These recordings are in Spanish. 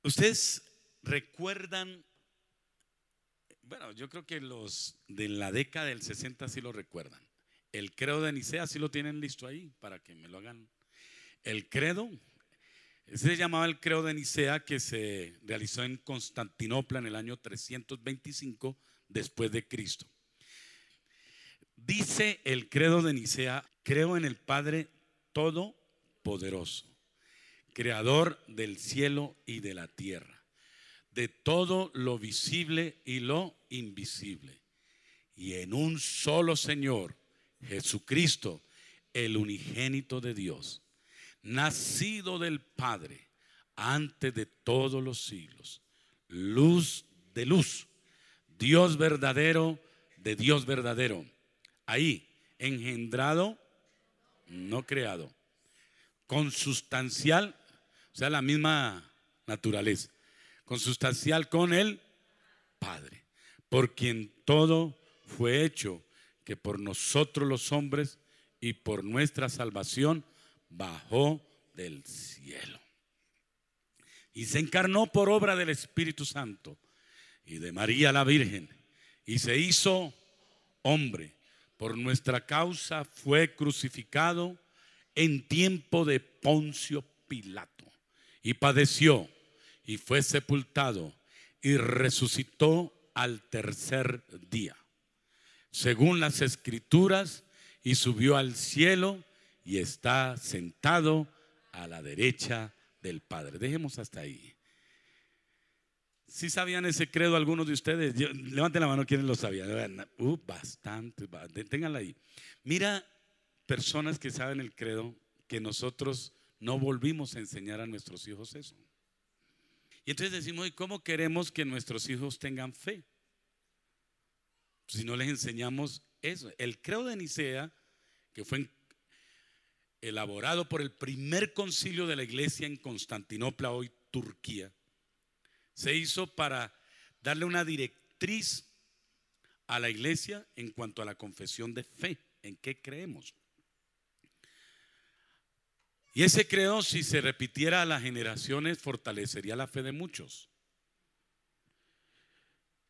Ustedes recuerdan, bueno, yo creo que los de la década del 60 sí lo recuerdan. El credo de Nicea sí lo tienen listo ahí para que me lo hagan. El credo, ese se llamaba el credo de Nicea, que se realizó en Constantinopla en el año 325 después de Cristo. Dice el credo de Nicea: creo en el Padre Todopoderoso, creador del cielo y de la tierra, de todo lo visible y lo invisible, y en un solo Señor, Jesucristo, el unigénito de Dios, nacido del Padre antes de todos los siglos, luz de luz, Dios verdadero de Dios verdadero. Ahí, engendrado, no creado, consustancial, o sea, la misma naturaleza, consustancial con el Padre, por quien todo fue hecho, que por nosotros los hombres y por nuestra salvación bajó del cielo y se encarnó por obra del Espíritu Santo y de María la Virgen, y se hizo hombre. Por nuestra causa fue crucificado en tiempo de Poncio Pilato, y padeció, y fue sepultado, y resucitó al tercer día, según las Escrituras, y subió al cielo, y está sentado a la derecha del Padre. Dejemos hasta ahí. ¿Sí sabían ese credo algunos de ustedes? Levanten la mano quienes lo sabían. Bastante, ténganla ahí. Mira, personas que saben el credo, que nosotros no volvimos a enseñar a nuestros hijos eso. Y entonces decimos: ¿y cómo queremos que nuestros hijos tengan fe si no les enseñamos eso? El credo de Nicea, que fue elaborado por el primer concilio de la iglesia en Constantinopla, hoy Turquía, se hizo para darle una directriz a la iglesia en cuanto a la confesión de fe, en qué creemos. Y ese credo, si se repitiera a las generaciones, fortalecería la fe de muchos.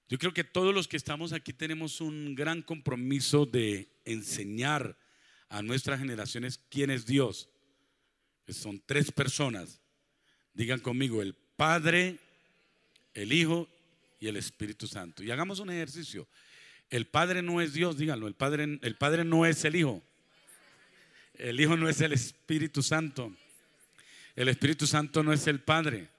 Yo creo que todos los que estamos aquí tenemos un gran compromiso de enseñar a nuestras generaciones quién es Dios. Son tres personas. Digan conmigo: el Padre, el Hijo y el Espíritu Santo. Y hagamos un ejercicio. El Padre no es Dios, díganlo. El Padre no es el Hijo. El Hijo no es el Espíritu Santo. El Espíritu Santo no es el Padre.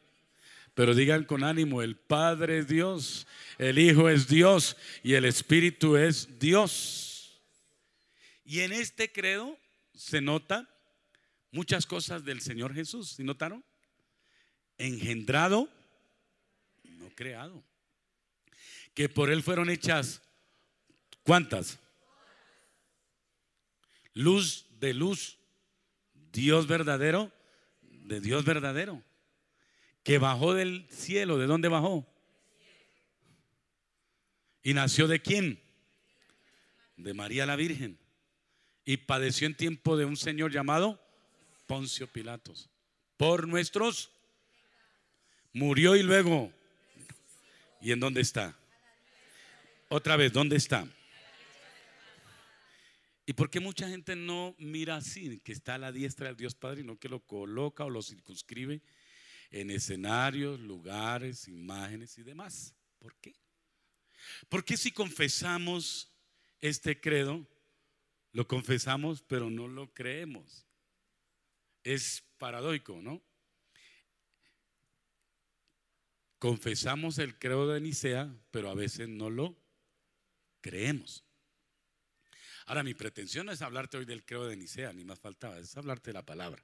Pero digan con ánimo: el Padre es Dios, el Hijo es Dios y el Espíritu es Dios. Y en este credo se nota muchas cosas del Señor Jesús. ¿Sí notaron? Engendrado, no creado. Que por Él fueron hechas, ¿cuántas? Luz de luz, Dios verdadero de Dios verdadero. Que bajó del cielo. ¿De dónde bajó? ¿Y nació de quién? De María la Virgen. Y padeció en tiempo de un señor llamado Poncio Pilatos. Por nuestros. Murió y luego. ¿Y en dónde está? Otra vez, ¿dónde está? ¿Y por qué mucha gente no mira así, que está a la diestra del Dios Padre, y no que lo coloca o lo circunscribe en escenarios, lugares, imágenes y demás? ¿Por qué? Porque si confesamos este credo, lo confesamos pero no lo creemos? Es paradójico, ¿no? Confesamos el credo de Nicea, pero a veces no lo creemos. Ahora, mi pretensión no es hablarte hoy del credo de Nicea, ni más faltaba, es hablarte de la palabra.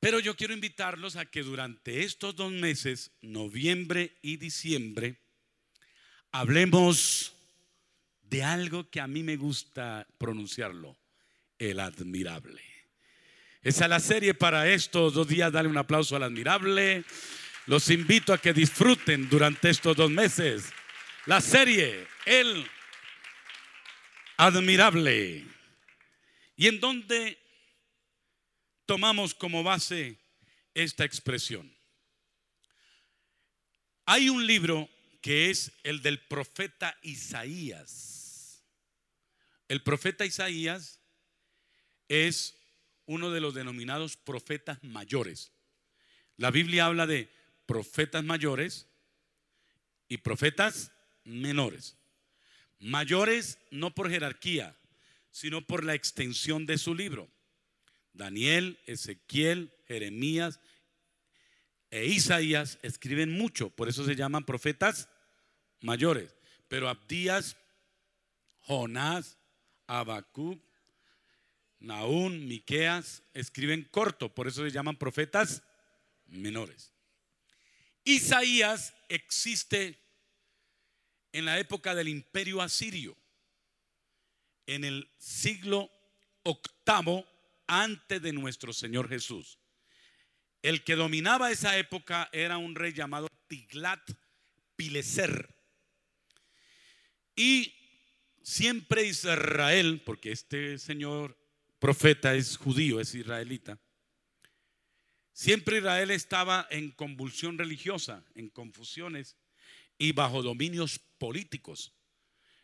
Pero yo quiero invitarlos a que durante estos 2 meses, noviembre y diciembre, hablemos de algo que a mí me gusta pronunciarlo: el admirable. Esa es la serie para estos 2 días. Dale un aplauso al admirable. Los invito a que disfruten durante estos 2 meses la serie El Admirable. ¿Y en dónde tomamos como base esta expresión? Hay un libro que es el del profeta Isaías. El profeta Isaías es uno de los denominados profetas mayores. La Biblia habla de profetas mayores y profetas menores. Mayores no por jerarquía, sino por la extensión de su libro. Daniel, Ezequiel, Jeremías e Isaías escriben mucho, por eso se llaman profetas mayores. Pero Abdías, Jonás, Habacuc, Nahum, Miqueas escriben corto, por eso se llaman profetas menores. Isaías existe en la época del Imperio Asirio, en el siglo VIII antes de nuestro Señor Jesús. El que dominaba esa época era un rey llamado Tiglat-Pileser. Y siempre Israel, porque este señor profeta es judío, es israelita, siempre Israel estaba en convulsión religiosa, en confusiones y bajo dominios políticos.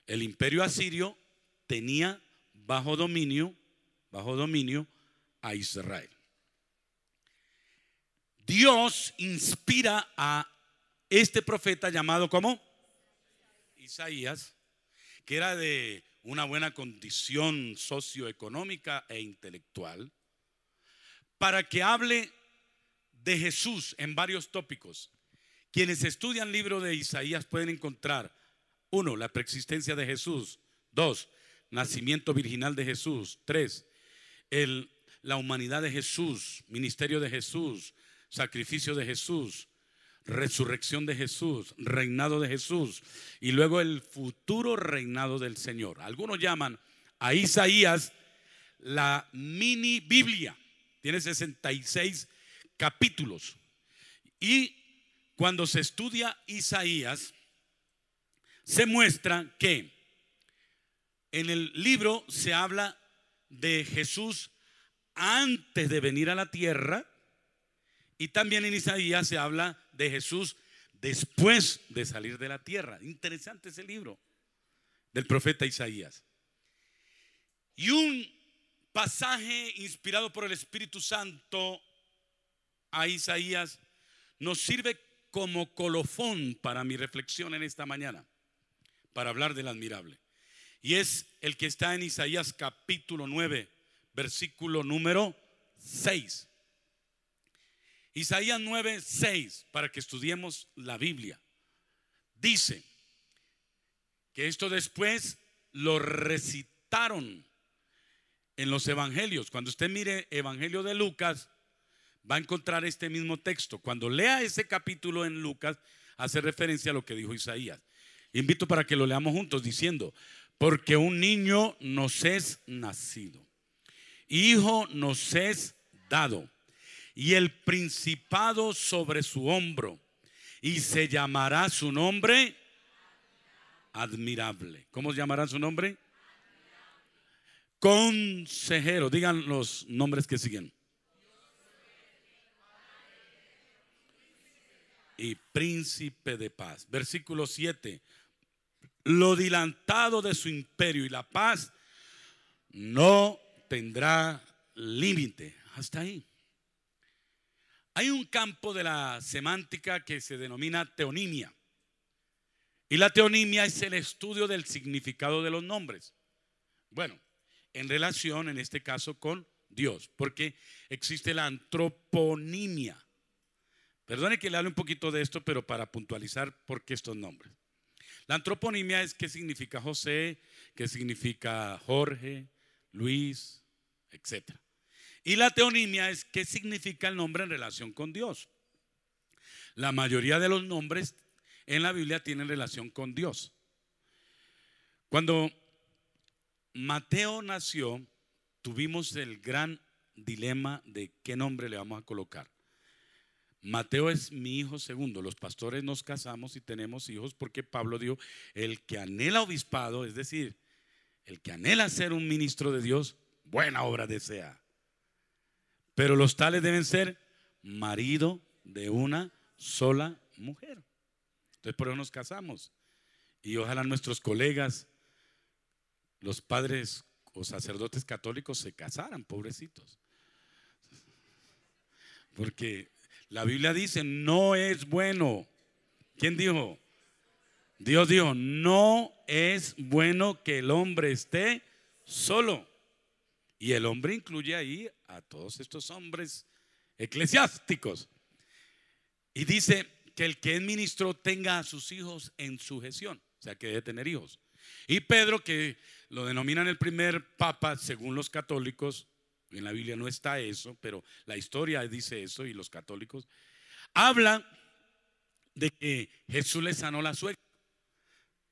El imperio asirio tenía bajo dominio a Israel. Dios inspira a este profeta llamado ¿cómo? Isaías, que era de una buena condición socioeconómica e intelectual, para que hable de Jesús en varios tópicos. Quienes estudian el libro de Isaías pueden encontrar: 1, la preexistencia de Jesús; 2, nacimiento virginal de Jesús; 3, la humanidad de Jesús, ministerio de Jesús, sacrificio de Jesús, resurrección de Jesús, reinado de Jesús y luego el futuro reinado del Señor. Algunos llaman a Isaías la mini Biblia. Tiene 66 capítulos. Y cuando se estudia Isaías, se muestra que en el libro se habla de Jesús antes de venir a la tierra, y también en Isaías se habla de Jesús después de salir de la tierra. Interesante ese libro del profeta Isaías. Y un pasaje inspirado por el Espíritu Santo a Isaías nos sirve como colofón para mi reflexión en esta mañana, para hablar del admirable. Y es el que está en Isaías capítulo 9, versículo número 6. Isaías 9, 6, para que estudiemos la Biblia. Dice que esto después lo recitaron en los evangelios. Cuando usted mire Evangelio de Lucas, va a encontrar este mismo texto. Cuando lea ese capítulo en Lucas, hace referencia a lo que dijo Isaías. Invito para que lo leamos juntos diciendo: porque un niño nos es nacido, hijo nos es dado, y el principado sobre su hombro, y se llamará su nombre admirable. ¿Cómo se llamará su nombre? Consejero. Digan los nombres que siguen. Y príncipe de paz. Versículo 7. Lo dilatado de su imperio y la paz no tendrá límite. Hasta ahí. Hay un campo de la semántica que se denomina teonimia. Y la teonimia es el estudio del significado de los nombres. Bueno, en relación en este caso con Dios, porque existe la antroponimia. Perdone que le hable un poquito de esto, pero para puntualizar por qué estos nombres. La antroponimia es qué significa José, qué significa Jorge, Luis, etc. Y la teonimia es qué significa el nombre en relación con Dios. La mayoría de los nombres en la Biblia tienen relación con Dios. Cuando Mateo nació, tuvimos el gran dilema de qué nombre le vamos a colocar. Mateo es mi hijo segundo. Los pastores nos casamos y tenemos hijos porque Pablo dijo: el que anhela obispado, es decir, el que anhela ser un ministro de Dios, buena obra desea. Pero los tales deben ser marido de una sola mujer. Entonces por eso nos casamos. Y ojalá nuestros colegas, los padres o sacerdotes católicos se casaran, pobrecitos. Porque la Biblia dice, no es bueno. ¿Quién dijo? Dios dijo, no es bueno que el hombre esté solo. Y el hombre incluye ahí a todos estos hombres eclesiásticos. Y dice que el que es ministro tenga a sus hijos en sujeción, o sea que debe tener hijos. Y Pedro, que lo denominan el primer papa según los católicos, en la Biblia no está eso, pero la historia dice eso y los católicos, habla de que Jesús le sanó la suegra.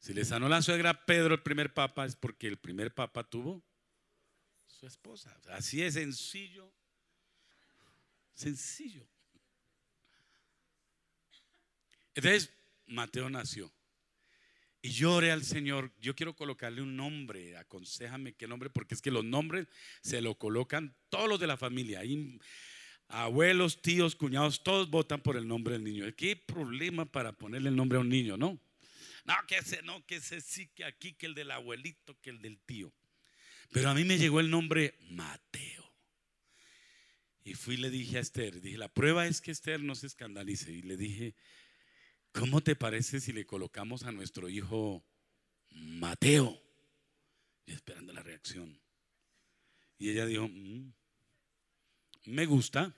Si le sanó la suegra a Pedro, el primer papa, es porque el primer papa tuvo su esposa. Así es sencillo. Sencillo. Entonces Mateo nació. Y yo oré al Señor, yo quiero colocarle un nombre, aconséjame qué nombre, porque es que los nombres se lo colocan todos los de la familia. Ahí, abuelos, tíos, cuñados, todos votan por el nombre del niño. ¿Qué problema para ponerle el nombre a un niño, no? No, que ese sí, que aquí, que el del abuelito, que el del tío. Pero a mí me llegó el nombre Mateo. Y fui y le dije a Esther, dije, la prueba es que Esther no se escandalice. Y le dije, ¿cómo te parece si le colocamos a nuestro hijo Mateo? Y esperando la reacción. Y ella dijo, me gusta,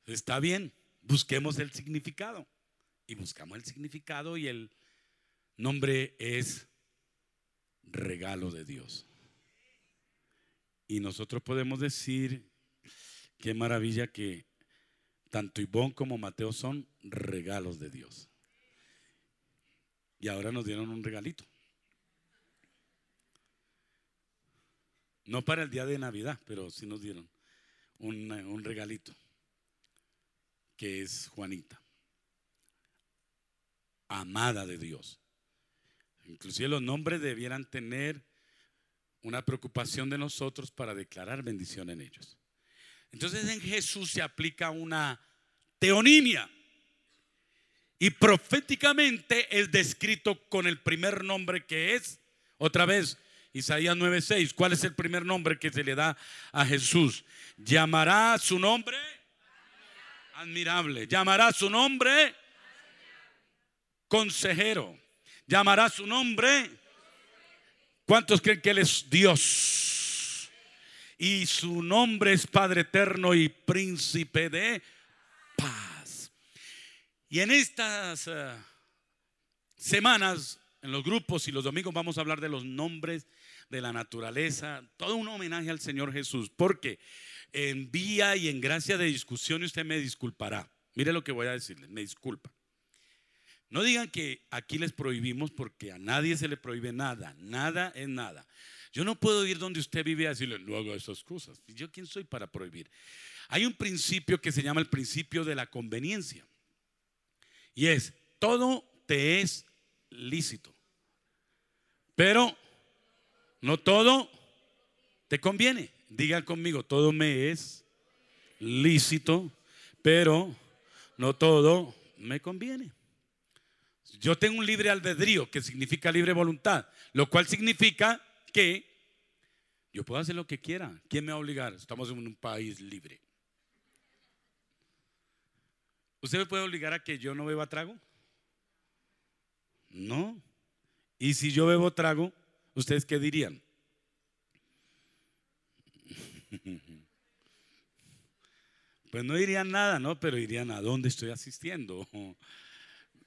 está bien, busquemos el significado. Y buscamos el significado y el nombre es regalo de Dios. Y nosotros podemos decir, qué maravilla que tanto Ivonne como Mateo son regalos de Dios. Y ahora nos dieron un regalito. No para el día de Navidad, pero sí nos dieron un regalito, que es Juanita, amada de Dios. Inclusive los nombres debieran tener una preocupación de nosotros para declarar bendición en ellos. Entonces en Jesús se aplica una teonimia y proféticamente es descrito con el primer nombre que es, otra vez, Isaías 9:6. ¿Cuál es el primer nombre que se le da a Jesús? Llamará su nombre admirable. Llamará su nombre consejero. Llamará su nombre. ¿Cuántos creen que Él es Dios? Y su nombre es Padre eterno y príncipe de paz. Y en estas semanas, en los grupos y los domingos, vamos a hablar de los nombres de la naturaleza. Todo un homenaje al Señor Jesús. Porque en vía y en gracia de discusión, y usted me disculpará. Mire lo que voy a decirles, me disculpa. No digan que aquí les prohibimos, porque a nadie se le prohíbe nada. Nada es nada. Yo no puedo ir donde usted vive a decirle, no haga esas cosas. ¿Yo quién soy para prohibir? Hay un principio que se llama el principio de la conveniencia. Y es, todo te es lícito, pero no todo te conviene. Digan conmigo, todo me es lícito, pero no todo me conviene. Yo tengo un libre albedrío, que significa libre voluntad, lo cual significa que yo puedo hacer lo que quiera. ¿Quién me va a obligar? Estamos en un país libre. ¿Usted me puede obligar a que yo no beba trago? No. Y si yo bebo trago, ¿ustedes qué dirían? Pues no dirían nada, ¿no? Pero dirían, ¿a dónde estoy asistiendo?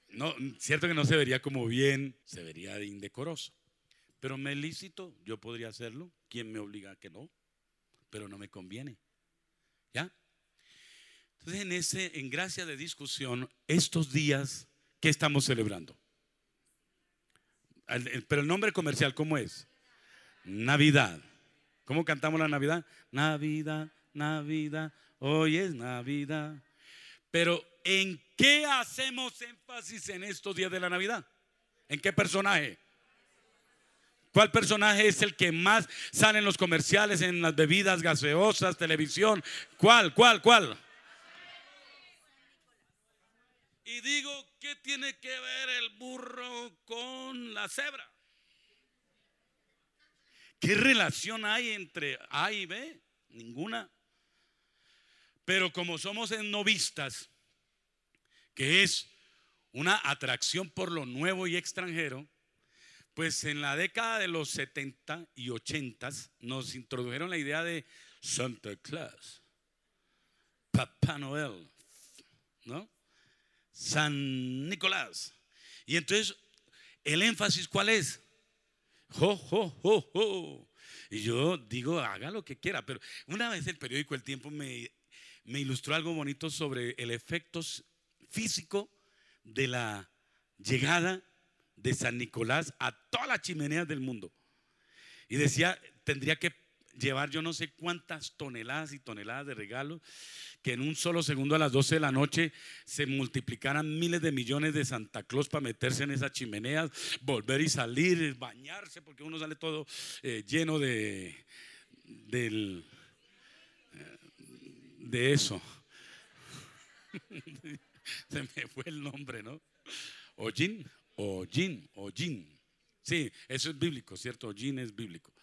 No, cierto que no se vería como bien, se vería de indecoroso. Pero me es lícito, yo podría hacerlo. ¿Quién me obliga a que no? Pero no me conviene. ¿Ya? Entonces en gracia de discusión, estos días, ¿qué estamos celebrando? Pero el nombre comercial, ¿cómo es? Navidad. ¿Cómo cantamos la Navidad? Navidad, Navidad, hoy es Navidad. Pero ¿en qué hacemos énfasis en estos días de la Navidad? ¿En qué personaje? ¿Cuál personaje es el que más sale en los comerciales, en las bebidas gaseosas, televisión? ¿Cuál? y digo, ¿qué tiene que ver el burro con la cebra? ¿Qué relación hay entre A y B? Ninguna. Pero como somos novistas, que es una atracción por lo nuevo y extranjero, pues en la década de los 70 y 80 nos introdujeron la idea de Santa Claus, Papá Noel, ¿no? San Nicolás. Y entonces, ¿el énfasis cuál es? Jo, jo, jo, jo. Y yo digo, haga lo que quiera. Pero una vez el periódico El Tiempo me ilustró algo bonito sobre el efecto físico de la llegada de San Nicolás a todas las chimeneas del mundo. Y decía, tendría que llevar yo no sé cuántas toneladas y toneladas de regalos, que en un solo segundo a las 12 de la noche se multiplicaran miles de millones de Santa Claus para meterse en esas chimeneas, volver y salir, bañarse, porque uno sale todo lleno de eso. Se me fue el nombre, ¿no? Hollín. Sí, eso es bíblico, ¿cierto? Hollín es bíblico.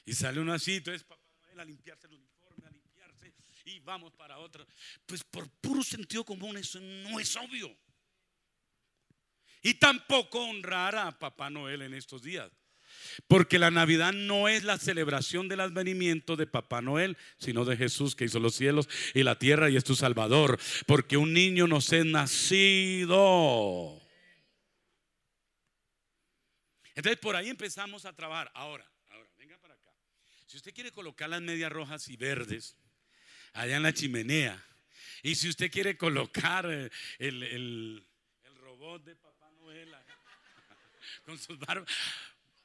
Y sale uno así, entonces Papá Noel a limpiarse el uniforme, a limpiarse, y vamos para otra. Pues por puro sentido común eso no es obvio. Y tampoco honrar a Papá Noel en estos días. Porque la Navidad no es la celebración del advenimiento de Papá Noel, sino de Jesús, que hizo los cielos y la tierra y es tu Salvador. Porque un niño nos es nacido. Entonces por ahí empezamos a trabajar. Ahora, venga para acá. Si usted quiere colocar las medias rojas y verdes allá en la chimenea, y si usted quiere colocar el robot de Papá Noel con sus barbas,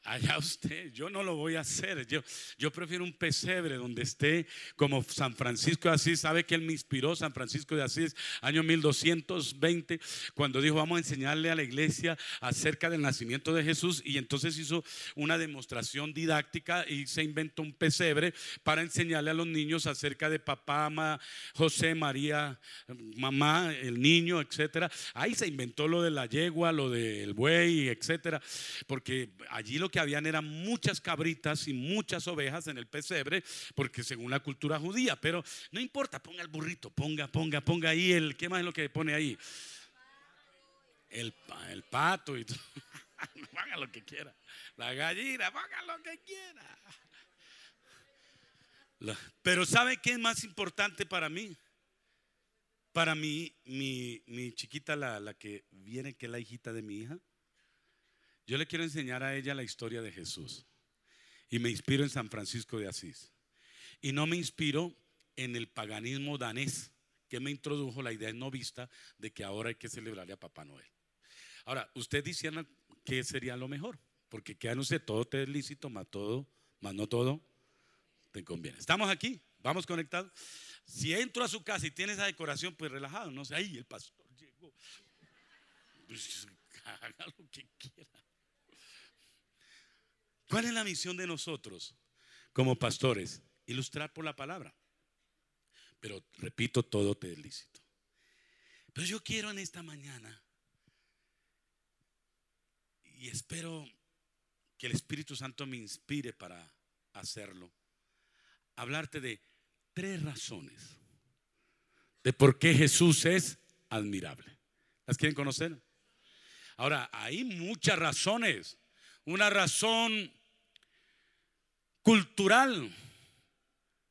allá usted, yo no lo voy a hacer. Yo prefiero un pesebre donde esté como San Francisco de Asís. ¿Sabe que él me inspiró? San Francisco de Asís, año 1220, cuando dijo, vamos a enseñarle a la iglesia acerca del nacimiento de Jesús. Y entonces hizo una demostración didáctica y se inventó un pesebre para enseñarle a los niños acerca de papá, José, María, mamá, el niño, etcétera. Ahí se inventó lo de la yegua, lo del buey, etcétera, porque allí lo que habían eran muchas cabritas y muchas ovejas en el pesebre, porque según la cultura judía. Pero no importa, ponga el burrito, ponga ahí ¿qué más es lo que pone ahí? El pato y todo. Ponga lo que quiera. La gallina, ponga lo que quiera. Pero ¿sabe qué es más importante para mí? Para mí, mi chiquita, la que viene, que es la hijita de mi hija, yo le quiero enseñar a ella la historia de Jesús. Y me inspiro en San Francisco de Asís. Y no me inspiro en el paganismo danés, que me introdujo la idea novista de que ahora hay que celebrarle a Papá Noel. Ahora, usted diciendo qué sería lo mejor, porque queda, no sé, todo te es lícito, más no todo te conviene. ¿Estamos aquí? ¿Vamos conectados? Si entro a su casa y tiene esa decoración, pues relajado, no sé, ahí el pastor llegó. Pues haga lo que quiera. ¿Cuál es la misión de nosotros como pastores? Ilustrar por la palabra. Pero repito, todo te es lícito. Pero yo quiero en esta mañana, y espero que el Espíritu Santo me inspire para hacerlo, hablarte de 3 razones de por qué Jesús es admirable. ¿Las quieren conocer? Ahora, hay muchas razones. Una razón cultural,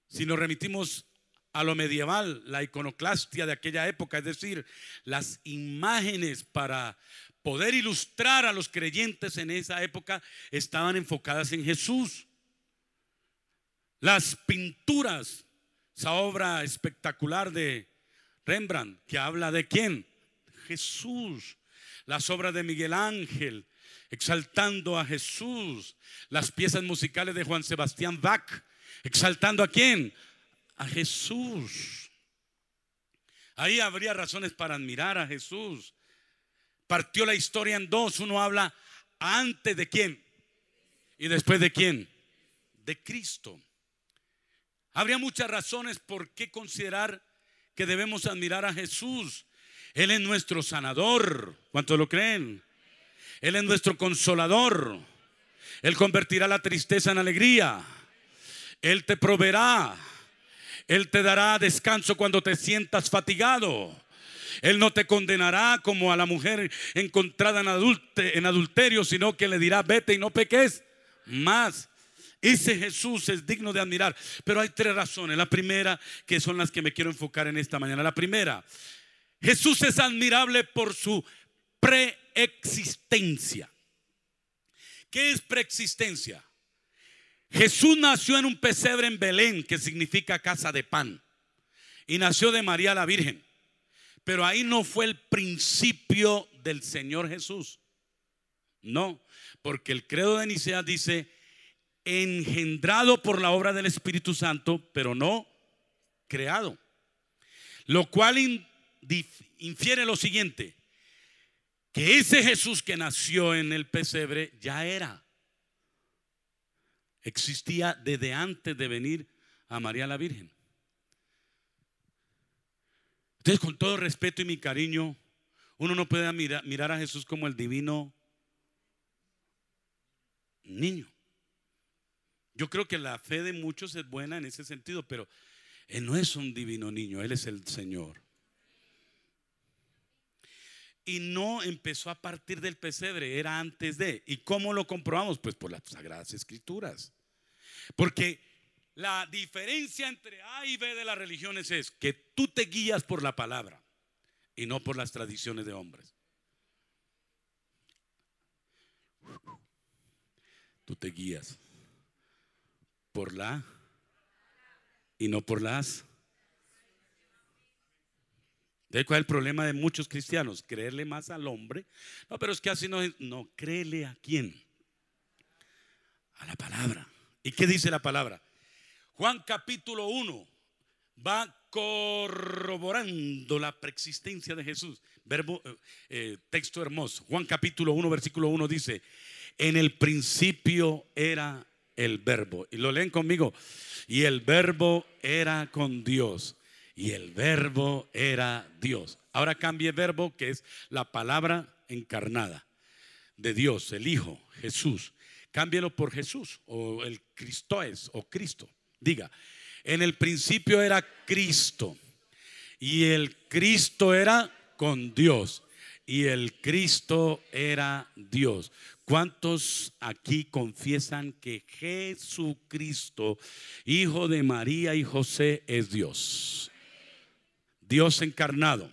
si nos remitimos a lo medieval, la iconoclastia de aquella época, es decir, las imágenes para poder ilustrar a los creyentes en esa época estaban enfocadas en Jesús. Las pinturas, esa obra espectacular de Rembrandt, que habla de ¿quién? Jesús. Las obras de Miguel Ángel, exaltando a Jesús. Las piezas musicales de Juan Sebastián Bach, exaltando ¿a quién? A Jesús. Ahí habría razones para admirar a Jesús. Partió la historia en 2. Uno habla antes de quién y después de quién, de Cristo. Habría muchas razones por qué considerar que debemos admirar a Jesús. Él es nuestro sanador. ¿Cuántos lo creen? Él es nuestro consolador. Él convertirá la tristeza en alegría. Él te proveerá. Él te dará descanso cuando te sientas fatigado. Él no te condenará como a la mujer encontrada en adulterio, sino que le dirá: vete y no peques más. Ese Jesús es digno de admirar. Pero hay tres razones. La primera, que son las que me quiero enfocar en esta mañana. La primera: Jesús es admirable por su preexistencia. ¿Qué es preexistencia? Jesús nació en un pesebre en Belén, que significa casa de pan, y nació de María la Virgen. Pero ahí no fue el principio del Señor Jesús. No, porque el credo de Nicea dice: engendrado por la obra del Espíritu Santo, pero no creado. Lo cual infiere lo siguiente: que ese Jesús que nació en el pesebre ya existía desde antes de venir a María la Virgen. Entonces, con todo respeto y mi cariño, uno no puede mirar a Jesús como el divino niño. Yo creo que la fe de muchos es buena en ese sentido, pero Él no es un divino niño, Él es el Señor. Y no empezó a partir del pesebre, era antes de. ¿Y cómo lo comprobamos? Pues por las Sagradas Escrituras. Porque la diferencia entre A y B de las religiones es que tú te guías por la palabra y no por las tradiciones de hombres. Tú te guías por la y no por las. ¿De cuál es el problema de muchos cristianos? Creerle más al hombre. No, pero es que así no es. No, créele ¿a quién? A la palabra. ¿Y qué dice la palabra? Juan capítulo 1 va corroborando la preexistencia de Jesús. Texto hermoso. Juan capítulo 1 versículo 1 dice: en el principio era el verbo. Y lo leen conmigo. Y el verbo era con Dios. Y el verbo era Dios. Ahora cambie verbo, que es la palabra encarnada de Dios, el Hijo, Jesús. Cámbielo por Jesús o el Cristoes o Cristo. Diga: en el principio era Cristo, y el Cristo era con Dios, y el Cristo era Dios. ¿Cuántos aquí confiesan que Jesucristo, hijo de María y José, es Dios? Dios encarnado.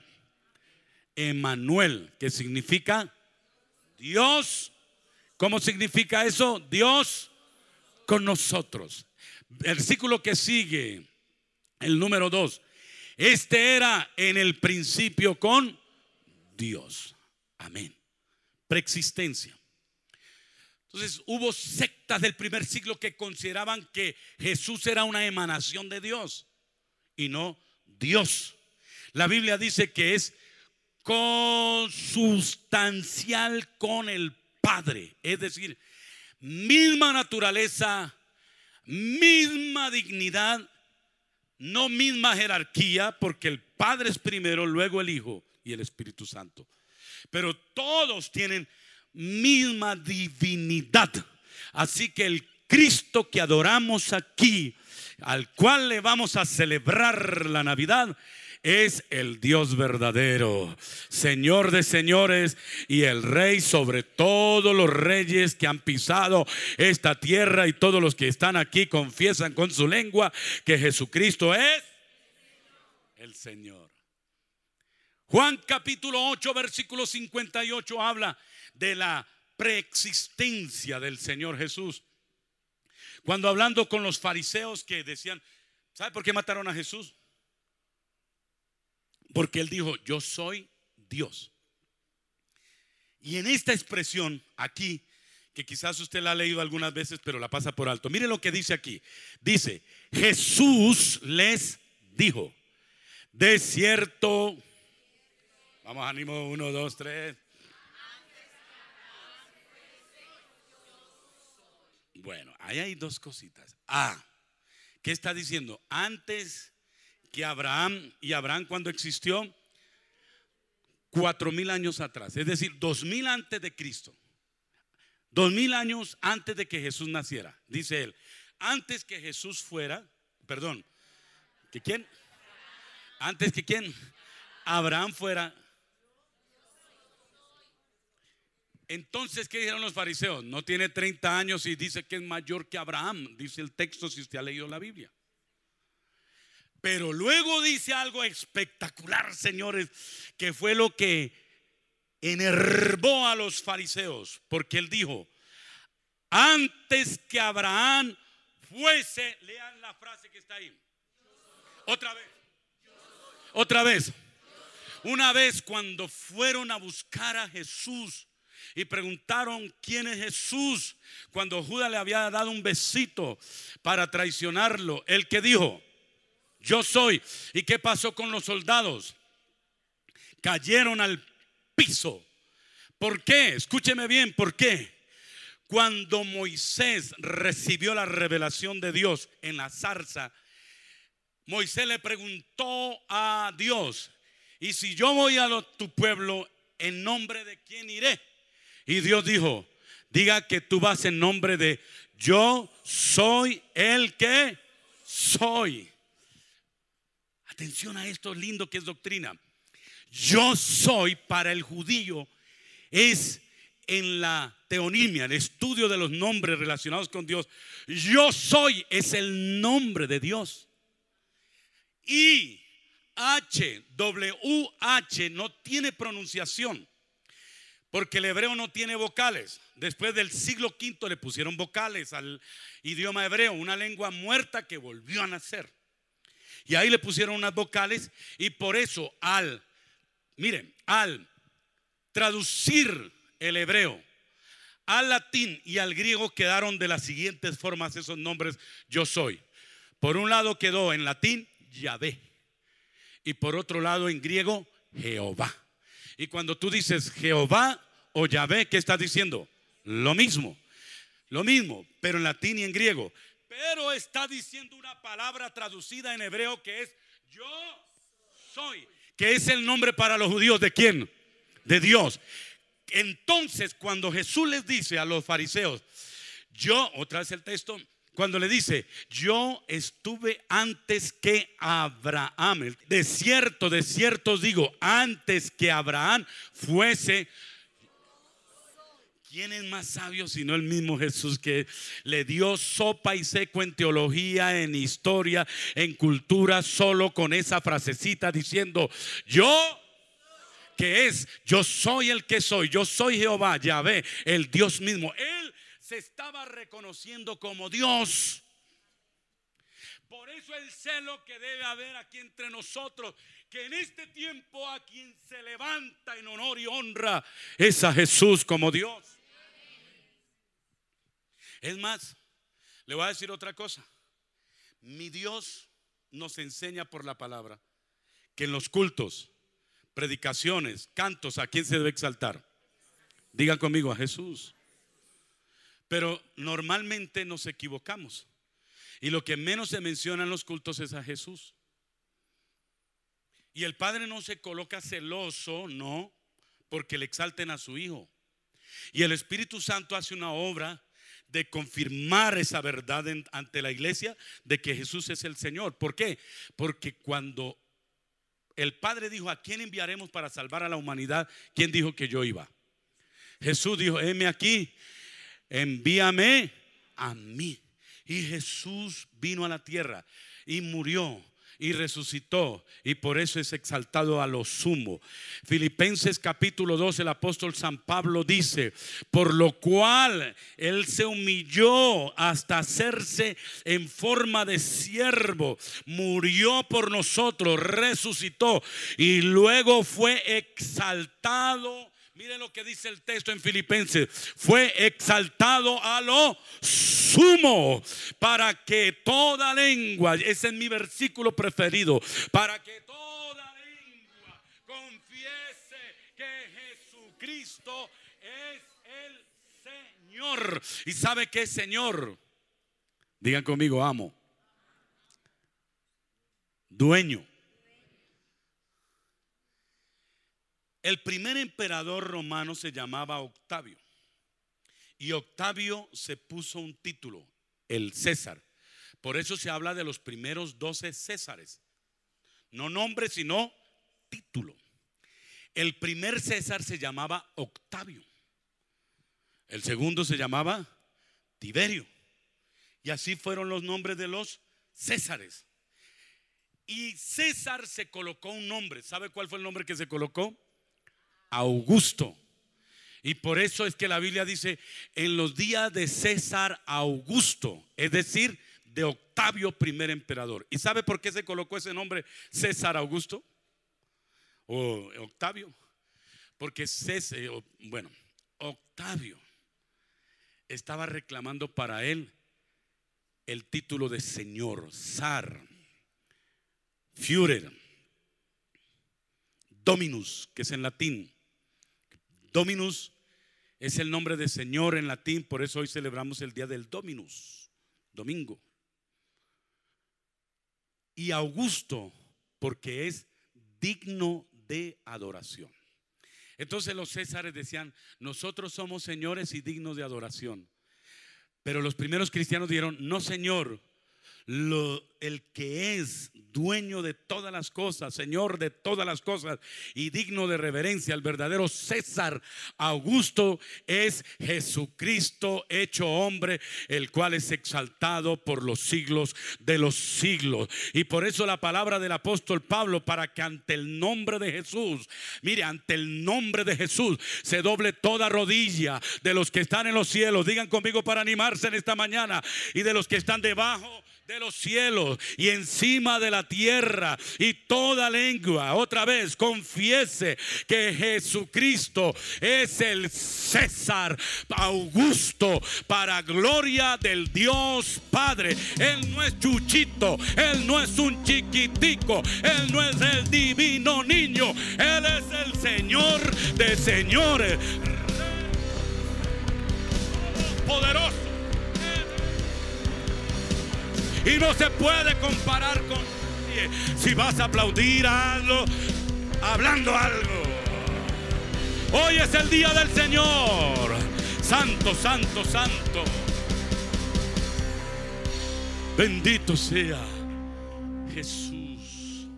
Emmanuel, que significa Dios. ¿Cómo significa eso? Dios con nosotros. Versículo que sigue, el número 2. Este era en el principio con Dios. Amén. Preexistencia. Entonces hubo sectas del primer siglo que consideraban que Jesús era una emanación de Dios y no Dios. La Biblia dice que es consustancial con el Padre, es decir, misma naturaleza, misma dignidad, no misma jerarquía, porque el Padre es primero, luego el Hijo y el Espíritu Santo. Pero todos tienen misma divinidad. Así que el Cristo que adoramos aquí, al cual le vamos a celebrar la Navidad, es el Dios verdadero, Señor de señores y el Rey sobre todos los reyes que han pisado esta tierra. Y todos los que están aquí confiesan con su lengua que Jesucristo es el Señor. Juan capítulo 8 versículo 58 habla de la preexistencia del Señor Jesús. Cuando hablando con los fariseos que decían: ¿sabe por qué mataron a Jesús? Porque Él dijo: yo soy Dios. Y en esta expresión aquí, que quizás usted la ha leído algunas veces pero la pasa por alto, mire lo que dice aquí. Dice: Jesús les dijo, de cierto. Vamos, ánimo, 1, 2, 3. Bueno, ahí hay dos cositas. ¿Qué está diciendo? Antes que Abraham, y Abraham cuando existió, 4,000 años atrás, es decir, 2,000 antes de Cristo, 2,000 años antes de que Jesús naciera. Dice él, antes que Jesús fuera, perdón, ¿que quién? Antes que quién, Abraham fuera. Entonces, ¿qué dijeron los fariseos? No tiene 30 años y dice que es mayor que Abraham, dice el texto si usted ha leído la Biblia. Pero luego dice algo espectacular, señores, que fue lo que enervó a los fariseos, porque él dijo, antes que Abraham fuese, lean la frase que está ahí. Otra vez. Otra vez. Una vez cuando fueron a buscar a Jesús y preguntaron quién es Jesús, cuando Judas le había dado un besito para traicionarlo, el que dijo, yo soy. ¿Y qué pasó con los soldados? Cayeron al piso. ¿Por qué? Escúcheme bien, ¿por qué? Cuando Moisés recibió la revelación de Dios en la zarza, Moisés le preguntó a Dios, y si yo voy a tu pueblo, ¿en nombre de quién iré? Y Dios dijo, diga que tú vas en nombre de yo soy el que soy. Atención a esto lindo que es doctrina. Yo soy para el judío es en la teonimia, el estudio de los nombres relacionados con Dios. Yo soy es el nombre de Dios. Y W-H no tiene pronunciación, porque el hebreo no tiene vocales. Después del siglo V le pusieron vocales al idioma hebreo, una lengua muerta que volvió a nacer. Y ahí le pusieron unas vocales, y por eso al traducir el hebreo al latín y al griego quedaron de las siguientes formas esos nombres yo soy. Por un lado quedó en latín Yahvé, y por otro lado en griego Jehová. Y cuando tú dices Jehová o Yahvé, ¿qué estás diciendo? Lo mismo, pero en latín y en griego. Pero está diciendo una palabra traducida en hebreo que es yo soy, que es el nombre para los judíos ¿de quién? De Dios. Entonces cuando Jesús les dice a los fariseos, otra vez el texto, cuando le dice, yo estuve antes que Abraham, de cierto os digo, antes que Abraham fuese. ¿Quién es más sabio sino el mismo Jesús, que le dio sopa y seco en teología, en historia, en cultura, solo con esa frasecita diciendo yo, que es yo soy el que soy, yo soy Jehová, Yahvé, el Dios mismo. Él se estaba reconociendo como Dios. Por eso el celo que debe haber aquí entre nosotros, que en este tiempo a quien se levanta en honor y honra es a Jesús como Dios. Es más, le voy a decir otra cosa. Mi Dios nos enseña por la palabra que en los cultos, predicaciones, cantos, ¿a quién se debe exaltar? Digan conmigo, a Jesús. Pero normalmente nos equivocamos, y lo que menos se menciona en los cultos es a Jesús. Y el Padre no se coloca celoso, no, porque le exalten a su Hijo. Y el Espíritu Santo hace una obra de confirmar esa verdad ante la iglesia de que Jesús es el Señor. ¿Por qué? Porque cuando el Padre dijo, ¿a quién enviaremos para salvar a la humanidad? ¿Quién dijo que yo iba? Jesús dijo, heme aquí, envíame a mí. Y Jesús vino a la tierra y murió y resucitó, y por eso es exaltado a lo sumo. Filipenses capítulo 2, el apóstol San Pablo dice, por lo cual él se humilló hasta hacerse en forma de siervo, murió por nosotros, resucitó y luego fue exaltado. Miren lo que dice el texto en Filipenses, fue exaltado a lo sumo para que toda lengua, ese es mi versículo preferido, para que toda lengua confiese que Jesucristo es el Señor. ¿Y sabe qué es Señor? Digan conmigo, amo, dueño. El primer emperador romano se llamaba Octavio. Y Octavio se puso un título, el César. Por eso se habla de los primeros 12 Césares. No nombre, sino título. El primer César se llamaba Octavio. El segundo se llamaba Tiberio. Y así fueron los nombres de los Césares. Y César se colocó un nombre. ¿Sabe cuál fue el nombre que se colocó? Augusto. Y por eso es que la Biblia dice: en los días de César Augusto, es decir, de Octavio, primer emperador. ¿Y sabe por qué se colocó ese nombre, César Augusto o Octavio? Porque Octavio estaba reclamando para él el título de señor, zar, Führer, Dominus, que es en latín. Dominus es el nombre de Señor en latín, por eso hoy celebramos el día del Dominus, domingo. Y Augusto, porque es digno de adoración. Entonces los césares decían: nosotros somos señores y dignos de adoración. Pero los primeros cristianos dijeron: no, Señor, el que es dueño de todas las cosas, Señor de todas las cosas y digno de reverencia, el verdadero César Augusto, es Jesucristo hecho hombre, el cual es exaltado por los siglos de los siglos. Y por eso la palabra del apóstol Pablo, para que ante el nombre de Jesús, mire, ante el nombre de Jesús se doble toda rodilla de los que están en los cielos, digan conmigo para animarse en esta mañana, y de los que están debajo de los cielos y encima de la tierra, y toda lengua, otra vez, confiese que Jesucristo es el César Augusto, para gloria del Dios Padre. Él no es chuchito, Él no es un chiquitico, Él no es el divino niño, Él es el Señor de señores, poderoso. Y no se puede comparar con nadie. Si vas a aplaudir, hazlo hablando algo. Hoy es el día del Señor. Santo, santo, santo. Bendito sea Jesús.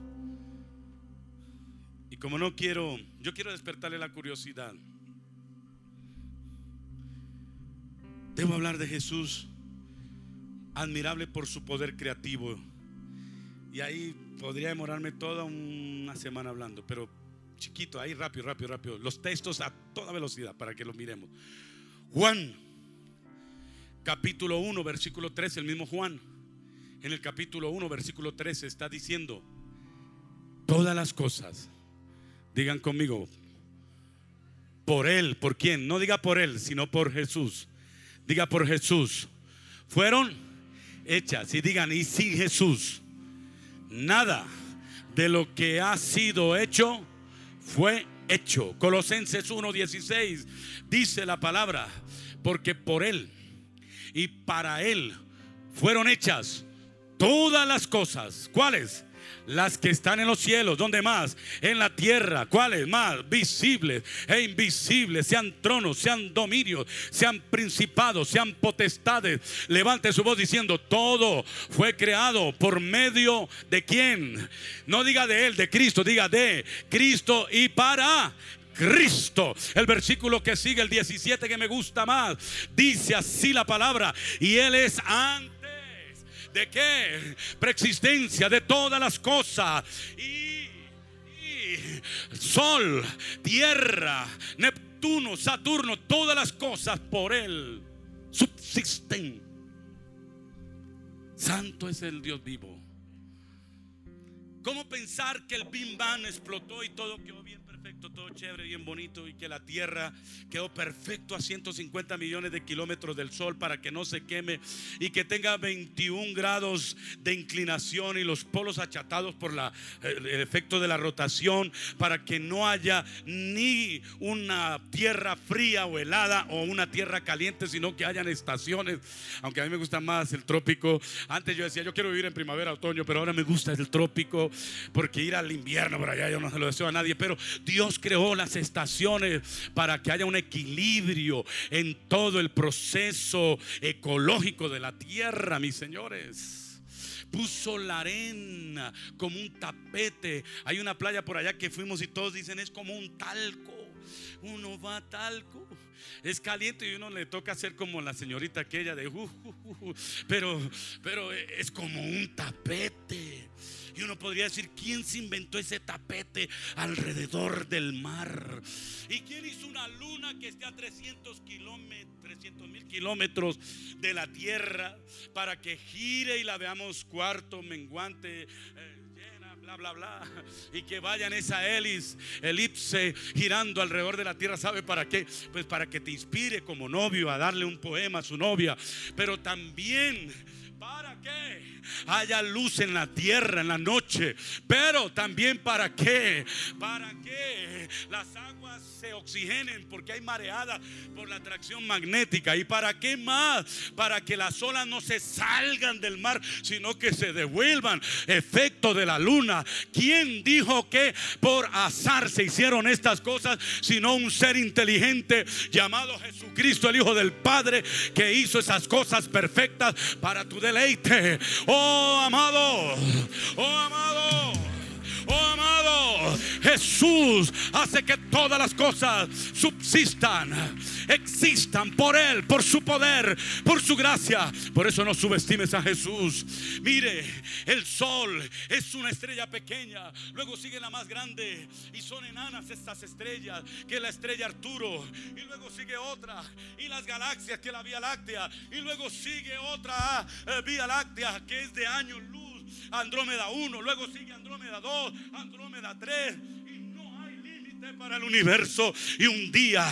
Y como yo quiero despertarle la curiosidad. Debo hablar de Jesús, admirable por su poder creativo. Y ahí podría demorarme toda una semana hablando, pero chiquito, ahí rápido. Los textos a toda velocidad para que los miremos. Juan, capítulo 1, versículo 13, el mismo Juan, en el capítulo 1, versículo 13, está diciendo: todas las cosas, digan conmigo, por Él. ¿Por quién? No diga por Él, sino por Jesús. Diga por Jesús. Fueron hechas. Y digan: y sin Jesús nada de lo que ha sido hecho fue hecho. Colosenses 1:16 dice la palabra: porque por Él y para Él fueron hechas todas las cosas. ¿Cuáles? Las que están en los cielos. ¿Dónde más? En la tierra. ¿Cuáles más? Visibles e invisibles, sean tronos, sean dominios, sean principados, sean potestades. Levante su voz diciendo: todo fue creado por medio de ¿quién? No diga de Él, de Cristo. Diga de Cristo y para Cristo. El versículo que sigue, el 17, que me gusta más, dice así la palabra: y Él es antes ¿de qué? Preexistencia de todas las cosas. Y sol, tierra, Neptuno, Saturno, todas las cosas por Él subsisten. Santo es el Dios vivo. ¿Cómo pensar que el Big Bang explotó y todo quedó bien perfecto, todo chévere, bien bonito, y que la tierra quedó perfecto a 150 millones de kilómetros del sol para que no se queme, y que tenga 21 grados de inclinación y los polos achatados por el efecto de la rotación, para que no haya ni una tierra fría o helada o una tierra caliente, sino que hayan estaciones? Aunque a mí me gusta más el trópico. Antes yo decía: yo quiero vivir en primavera, otoño, pero ahora me gusta el trópico, porque ir al invierno por allá yo no se lo deseo a nadie. Pero Dios creó creó las estaciones para que haya un equilibrio en todo el proceso ecológico de la tierra, mis señores. Puso la arena como un tapete. Hay una playa por allá que fuimos y todos dicen es como un talco. Uno va a talco, es caliente y uno le toca hacer como la señorita aquella de pero es como un tapete. Y uno podría decir, ¿quién se inventó ese tapete alrededor del mar? ¿Y quién hizo una luna que esté a 300.000 kilómetros de la tierra para que gire y la veamos cuarto, menguante, llena, bla, bla, bla, y que vaya en esa elipse girando alrededor de la tierra? ¿Sabe para qué? Pues para que te inspire como novio a darle un poema a su novia, pero también para que haya luz en la tierra en la noche, pero también para que las aguas se oxigenen, porque hay mareada por la atracción magnética. ¿Y para qué más? Para que las olas no se salgan del mar, sino que se devuelvan, efecto de la luna. ¿Quién dijo que por azar se hicieron estas cosas? Sino un ser inteligente llamado Jesucristo, el Hijo del Padre, que hizo esas cosas perfectas para tu deleite. Oh amado, oh amado, oh amado, Jesús hace que todas las cosas subsistan, existan por Él, por su poder, por su gracia. Por eso no subestimes a Jesús. Mire, el sol es una estrella pequeña, luego sigue la más grande, y son enanas estas estrellas, que es la estrella Arturo, y luego sigue otra, y las galaxias, que es la Vía Láctea, y luego sigue otra Vía Láctea que es de años luz, Andrómeda 1, luego sigue Andrómeda 2, Andrómeda 3, y no hay límite para el universo. Y un día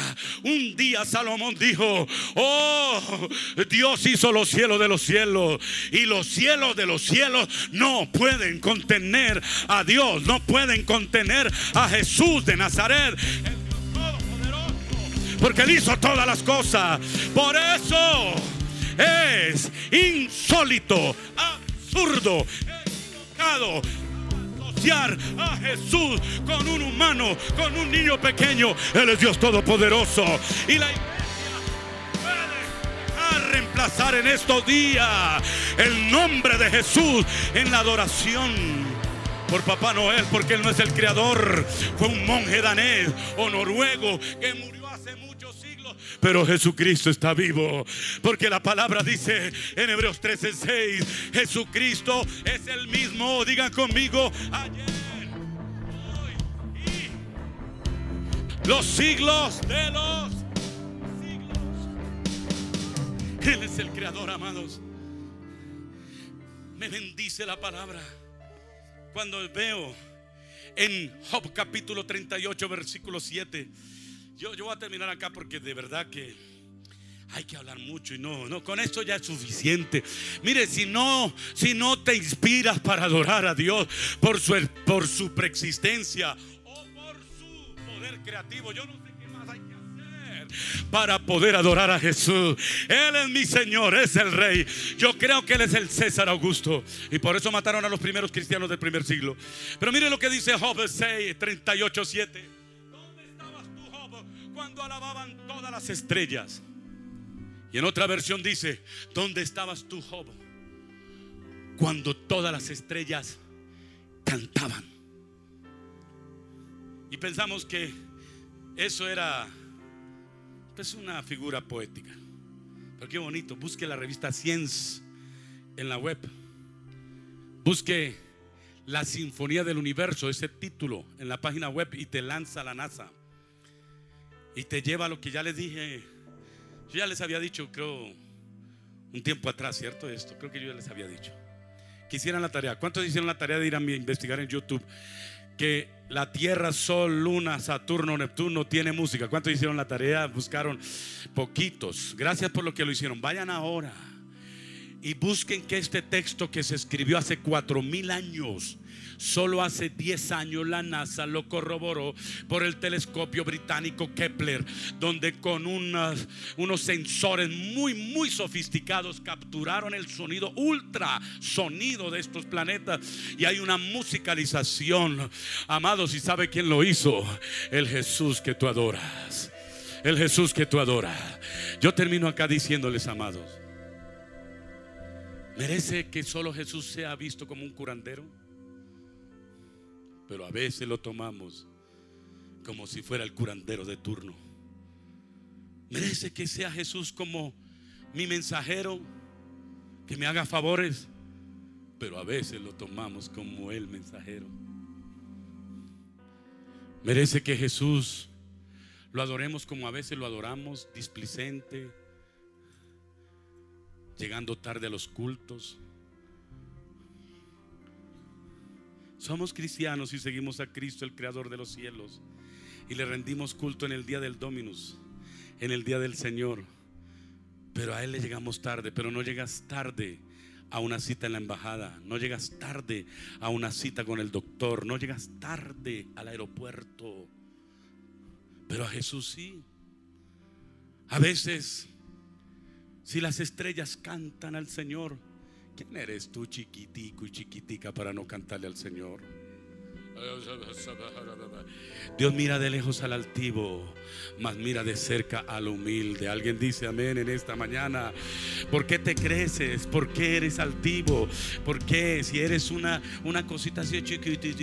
Salomón dijo: oh, Dios hizo los cielos de los cielos, y los cielos de los cielos no pueden contener a Dios, no pueden contener a Jesús de Nazaret, el Dios todopoderoso, porque Él hizo todas las cosas. Por eso es insólito, absurdo, equivocado asociar a Jesús con un humano, con un niño pequeño. Él es Dios todopoderoso, y la iglesia puede reemplazar en estos días el nombre de Jesús en la adoración por Papá Noel, porque Él no es el creador. Fue un monje danés o noruego que murió hace muchos siglos, pero Jesucristo está vivo, porque la palabra dice en Hebreos 13:6: Jesucristo es el mismo, digan conmigo, ayer, hoy y los siglos de los siglos. Él es el creador, amados. Me bendice la palabra cuando veo en Job capítulo 38 versículo 7. Yo voy a terminar acá, porque de verdad que hay que hablar mucho, y no, con esto ya es suficiente. Mire, si no te inspiras para adorar a Dios por su preexistencia o por su poder creativo, yo no sé qué más hay que hacer para poder adorar a Jesús. Él es mi Señor, es el Rey. Yo creo que Él es el César Augusto, y por eso mataron a los primeros cristianos del primer siglo. Pero mire lo que dice Job 38:7. ¿Dónde estabas tú, Job, cuando alababan todas las estrellas? Y en otra versión dice: ¿dónde estabas tú, Job, cuando todas las estrellas cantaban? Y pensamos que eso era pues una figura poética, pero qué bonito. Busque la revista Science en la web, busque la Sinfonía del Universo, ese título en la página web, y te lanza la NASA y te lleva a lo que ya les dije. Yo ya les había dicho, creo, un tiempo atrás, ¿cierto? Esto, creo que yo ya les había dicho que hicieran la tarea. ¿Cuántos hicieron la tarea de ir a investigar en YouTube que la Tierra, Sol, Luna, Saturno, Neptuno tiene música? ¿Cuántos hicieron la tarea? Buscaron. Poquitos. Gracias por lo que lo hicieron. Vayan ahora Y busquen que este texto que se escribió hace 4000 años, solo hace 10 años la NASA lo corroboró por el telescopio británico Kepler, donde con unos sensores muy sofisticados capturaron el sonido, ultrasonido de estos planetas, y hay una musicalización, amados. ¿Y sabe quién lo hizo? El Jesús que tú adoras. El Jesús que tú adoras. Yo termino acá diciéndoles, amados, ¿merece que solo Jesús sea visto como un curandero? Pero a veces lo tomamos como si fuera el curandero de turno. ¿Merece que sea Jesús como mi mensajero, que me haga favores? Pero a veces lo tomamos como el mensajero. ¿Merece que Jesús lo adoremos como a veces lo adoramos, displicente, llegando tarde a los cultos? Somos cristianos y seguimos a Cristo, el creador de los cielos, y le rendimos culto en el día del Dominus, en el día del Señor. Pero a Él le llegamos tarde. Pero no llegas tarde a una cita en la embajada, no llegas tarde a una cita con el doctor, no llegas tarde al aeropuerto. Pero a Jesús sí. A veces, si las estrellas cantan al Señor, ¿quién eres tú, chiquitico y chiquitica, para no cantarle al Señor? Dios mira de lejos al altivo, mas mira de cerca al humilde. Alguien dice amén en esta mañana. ¿Por qué te creces? ¿Por qué eres altivo? ¿Por qué? Si eres una cosita así chiquitica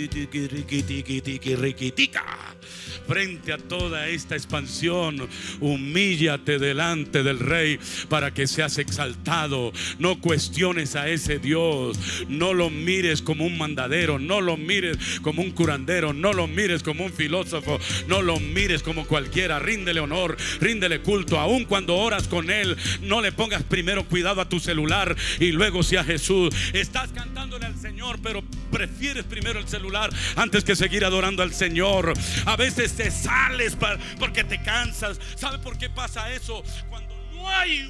frente a toda esta expansión, humíllate delante del Rey para que seas exaltado. No cuestiones a ese Dios. No lo mires como un mandadero, no lo mires como un curandero, no lo mires como un filósofo, no lo mires como cualquiera. Ríndele honor, ríndele culto. Aun cuando oras con Él, no le pongas primero cuidado a tu celular y luego sí a Jesús. Estás cantándole al Señor, pero prefieres primero el celular antes que seguir adorando al Señor. A veces te sales porque te cansas. ¿Sabe por qué pasa eso? Cuando no hay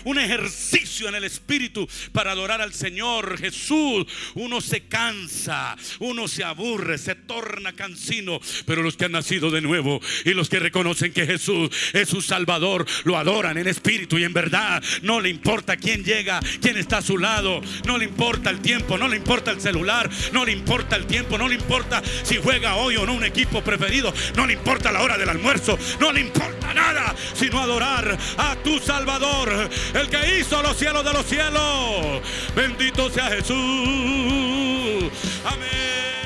un ejercicio en el espíritu para adorar al Señor Jesús, uno se cansa, uno se aburre, se torna cansino. Pero los que han nacido de nuevo y los que reconocen que Jesús es su Salvador, lo adoran en espíritu y en verdad. No le importa quién llega, quién está a su lado, no le importa el tiempo, no le importa el celular, no le importa el tiempo, no le importa si juega hoy o no un equipo preferido, no le importa la hora del almuerzo, no le importa nada, sino adorar a tu Salvador, el que hizo los cielos de los cielos. Bendito sea Jesús. Amén.